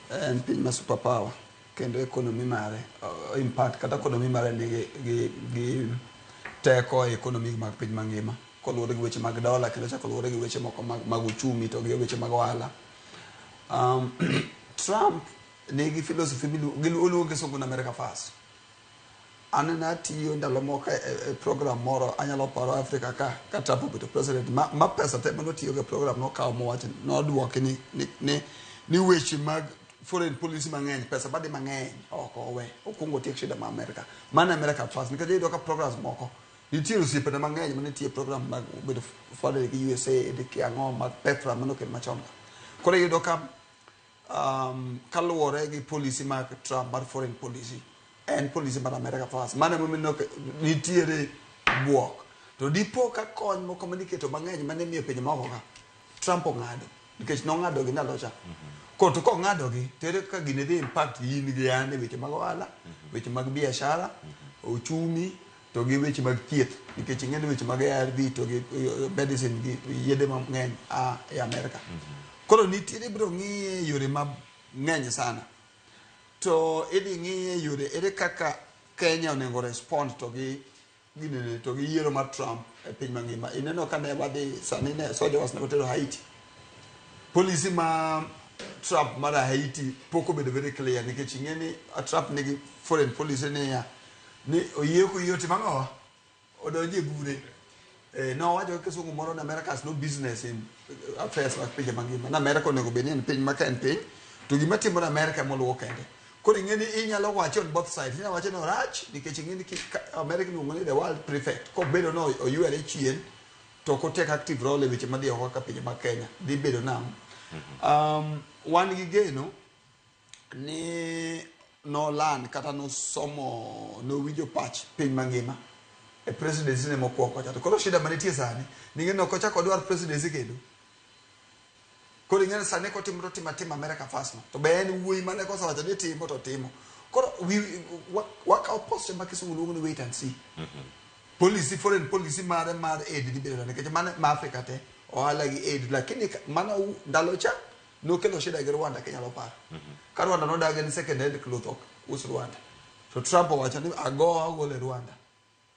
en piny ma superpower kendo economy mare impact kata economy mare gi teko economy mag piny mangima koluwore gi weche mag dola kendo chako luwore gi weche moko mag uchumi to gi weche mag ohala. Trump nigi philosophy giluongo gi sungu na America First. An natiyo ndalo moko e program moro anyalo paro Africa ka Trump obedo president ma pesa te manotiyo gi program nokawo mowacho noduoke ni weche mag foreign policy mang'eny pesa badi mang'eny oko owe okungo tiek shida ma America mana America First nikech iyudo ka programs moko nitie osiepene mang'eny manitie program mag bedo fodere gi USA gi ang'o mag PEPFAR manokel machon. Koro iyudo ka kaluwore gi policy mag Trump mar foreign policy en policy mar America First mane momino nitiere buok to dipo ka kony moko maniketo mang'eny mane miyo piny moko ka Trump ong'ado nikech nong'ado gi ndalo cha ko to kong'ado gi tere ka gine dhi impact in gi an e weche mag ohala weche mag biashara uchumi to gi weche mag thieth nikech ing'eni weche mag ARV to gi medicine gi yedhe mang'eny e America. Koro nitiere biro ng'iye yore mang'eny sana to idhi ng'iye yore ere kaka Kenya onego respond to gi yiero mar Trump e piny mangima. Ineno ka ne wadhi sani ne soja was ne otero Haiti. Policy ma Trump mar Haiti pok obedo very clear nikech ing'eni Trump nigi foreign policy ni oyie ko yoti mang'owa odonje bure. No wacho ke sungu moro na America's no business in affairs mag pinje mangima na America onego bed ni en piny ma en piny to gima timore America moluwo kende. Koro ing'eni inyalo wacho on both sides. Inyalo wacho no rach nikech ing'eni America luongo ni the world prefect ko bedo no oyuere chien to ko take active role e weche madhi oko ka pinje mag Kenya dhi bedo nang'o. Wan gi geno ni nolan kata nosomo nowinjo pach piny mangima e presidency ne mokwongo cha to koro shida manitie sani ning'eni ok ochako dwar presidency kendo. Koro ing'eni sani kotimro timo America First no to be en wuoyi mane kosawacho ni timo to timo. Koro wakawo post ma kisungu luongo ni wait and see. Policy foreign policy mar aid dhi bedo nikech mane ma Africa te ohala gi aid lakini mana ndalo cha nokelo shida gi Rwanda kenyalo paro. Ka Rwanda nodagi ni second hand cloth ok us Rwanda. To Trump owacho ni agole Rwanda.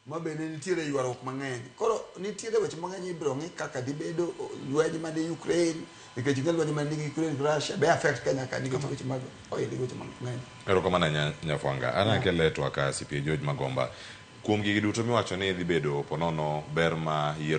Ma bende nitiere ywaruok mang'eny. Koro nitiere weche mang'eny ibiro ng'i kaka dibedo lweny mane Ukraine nikech ng'e lweny mane Ukraine Russia be affect Kenya ka nikech weche mag oil weche mang'eny. Erokamano Nyafwanga. Ana kele to aka CPA George Magomba. Kuom gigi duto miwacho ni dhi bedo ponono ber ma yiero